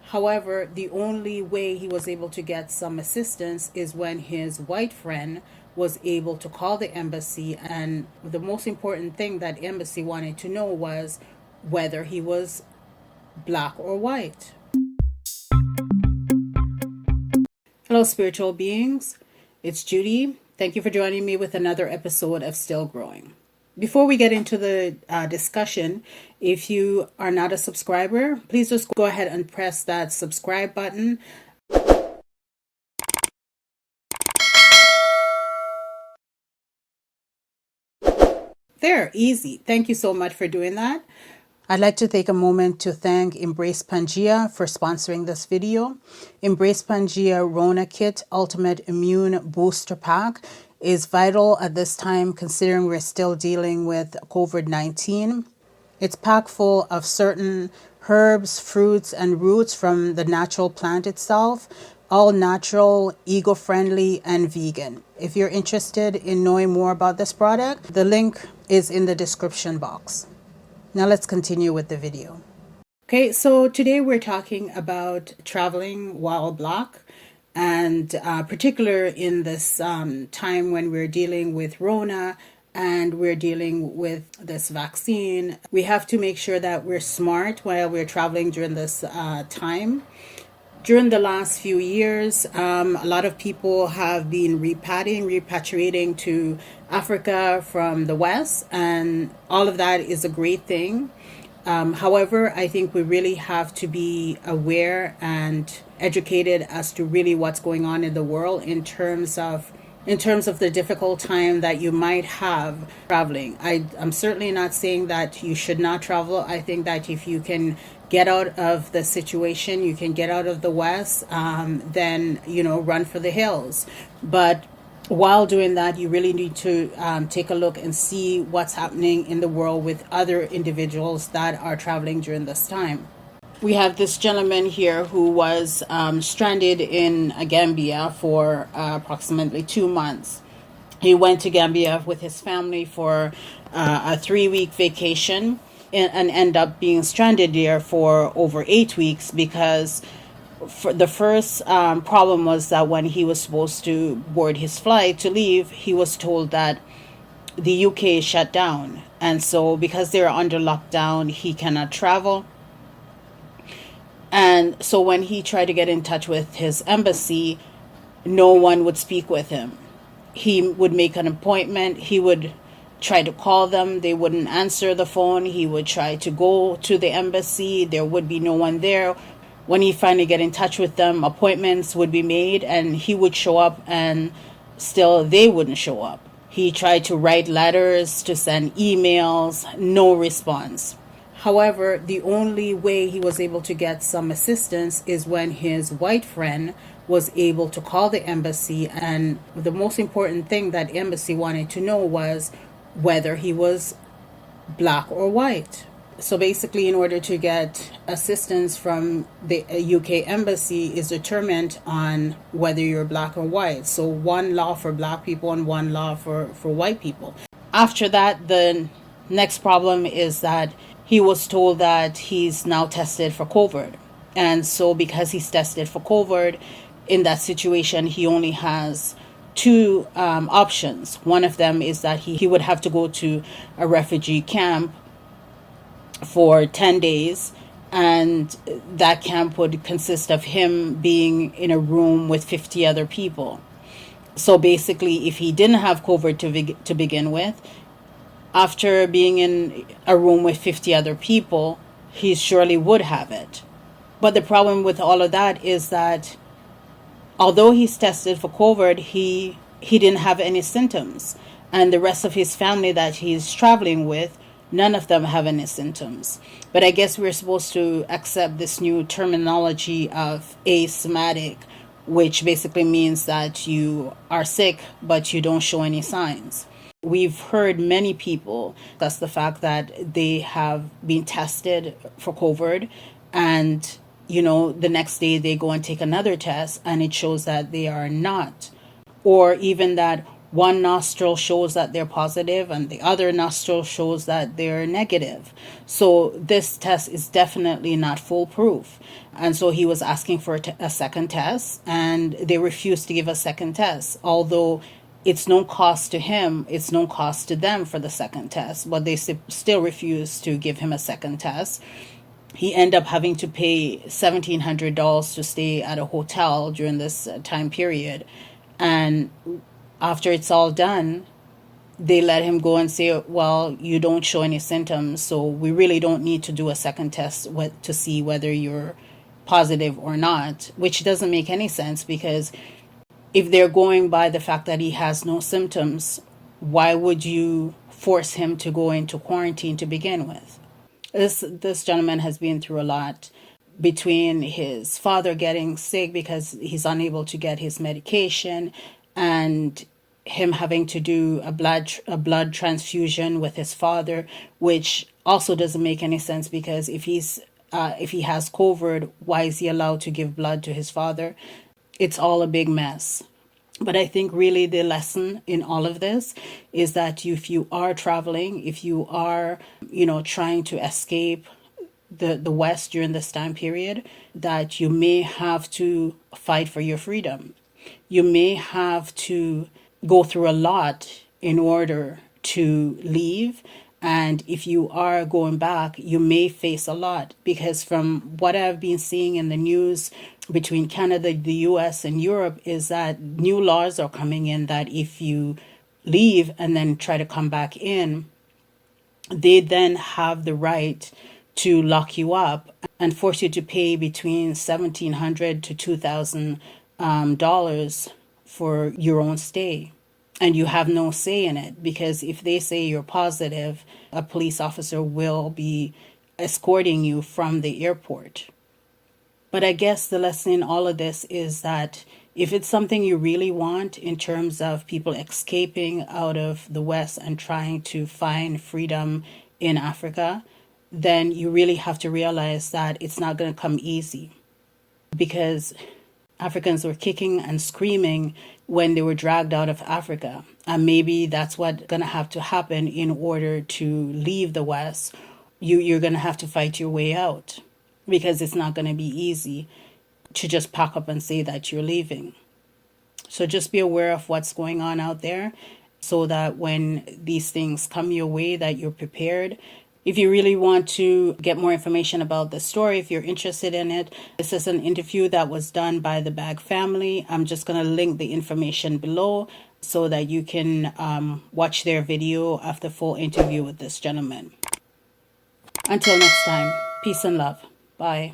However, the only way he was able to get some assistance is when his white friend was able to call the embassy. And the most important thing that embassy wanted to know was whether he was black or white. Hello, spiritual beings. It's Judy. Thank you for joining me with another episode of Still Growing. Before we get into the discussion, if you are not a subscriber, please just go ahead and press that subscribe button. There, easy. Thank you so much for doing that. I'd like to take a moment to thank Embrace Pangea for sponsoring this video. Embrace Pangea Rona Kit Ultimate Immune Booster Pack is vital at this time considering we're still dealing with COVID-19. It's packed full of certain herbs, fruits, and roots from the natural plant itself, all natural, eco-friendly, and vegan. If you're interested in knowing more about this product, the link is in the description box. Now let's continue with the video. Okay, so today we're talking about traveling while black, and particular in this time when we're dealing with Rona and we're dealing with this vaccine. We have to make sure that we're smart while we're traveling during this time. During the last few years, a lot of people have been repatriating to Africa from the West, and all of that is a great thing. However, I think we really have to be aware and educated as to really what's going on in the world in terms of the difficult time that you might have traveling. I'm certainly not saying that you should not travel. I think that if you can get out of the situation, you can get out of the West, then, run for the hills. But while doing that, you really need to take a look and see what's happening in the world with other individuals that are traveling during this time. We have this gentleman here who was stranded in Gambia for approximately 2 months. He went to Gambia with his family for a 3-week vacation and end up being stranded there for over 8 weeks because the first problem was that when he was supposed to board his flight to leave, he was told that the UK shut down. And so because they're under lockdown, he cannot travel. And so when he tried to get in touch with his embassy, no one would speak with him. He would make an appointment. He would try to call them. They wouldn't answer the phone. He would try to go to the embassy. There would be no one there. When he finally get in touch with them, appointments would be made and he would show up and still they wouldn't show up. He tried to write letters, to send emails, no response. However, the only way he was able to get some assistance is when his white friend was able to call the embassy. And the most important thing that embassy wanted to know was whether he was black or white. So basically, in order to get assistance from the UK Embassy is determined on whether you're black or white. So one law for black people and one law for white people. After that, the next problem is that he was told that he's now tested for COVID. And so because he's tested for COVID, in that situation, he only has 2 options. One of them is that he would have to go to a refugee camp for 10 days, and that camp would consist of him being in a room with 50 other people. So basically, if he didn't have COVID to begin with, after being in a room with 50 other people, he surely would have it. But the problem with all of that is that although he's tested for COVID, he didn't have any symptoms. And the rest of his family that he's traveling with, none of them have any symptoms. But I guess we're supposed to accept this new terminology of asymptomatic, which basically means that you are sick, but you don't show any signs. We've heard many people discuss the fact that they have been tested for COVID and, the next day they go and take another test and it shows that they are not. Or even that one nostril shows that they're positive and the other nostril shows that they're negative. So this test is definitely not foolproof. And so he was asking for a second test, and they refused to give a second test, although it's no cost to him, it's no cost to them for the second test, but they still refused to give him a second test. He ended up having to pay $1,700 to stay at a hotel during this time period. And after it's all done, they let him go and say, well, you don't show any symptoms, so we really don't need to do a second test to see whether you're positive or not, which doesn't make any sense, because if they're going by the fact that he has no symptoms, why would you force him to go into quarantine to begin with? This gentleman has been through a lot, between his father getting sick because he's unable to get his medication, and him having to do a blood transfusion with his father, which also doesn't make any sense, because if he has COVID, why is he allowed to give blood to his father? It's all a big mess. But I think really the lesson in all of this is that if you are traveling, if you are, trying to escape the West during this time period, that you may have to fight for your freedom. You may have to go through a lot in order to leave. And if you are going back, you may face a lot, because from what I've been seeing in the news between Canada, the US, and Europe, is that new laws are coming in that if you leave and then try to come back in, they then have the right to lock you up and force you to pay between $1,700 to $2,000 for your own stay. And you have no say in it, because if they say you're positive, a police officer will be escorting you from the airport. But I guess the lesson in all of this is that if it's something you really want in terms of people escaping out of the West and trying to find freedom in Africa, then you really have to realize that it's not going to come easy, because Africans were kicking and screaming when they were dragged out of Africa. And maybe that's what's going to have to happen in order to leave the West. You're going to have to fight your way out, because it's not going to be easy to just pack up and say that you're leaving. So just be aware of what's going on out there, so that when these things come your way, that you're prepared. If you really want to get more information about the story, if you're interested in it, this is an interview that was done by the Bag family. I'm just going to link the information below so that you can watch their video of the full interview with this gentleman. Until next time, peace and love. Bye.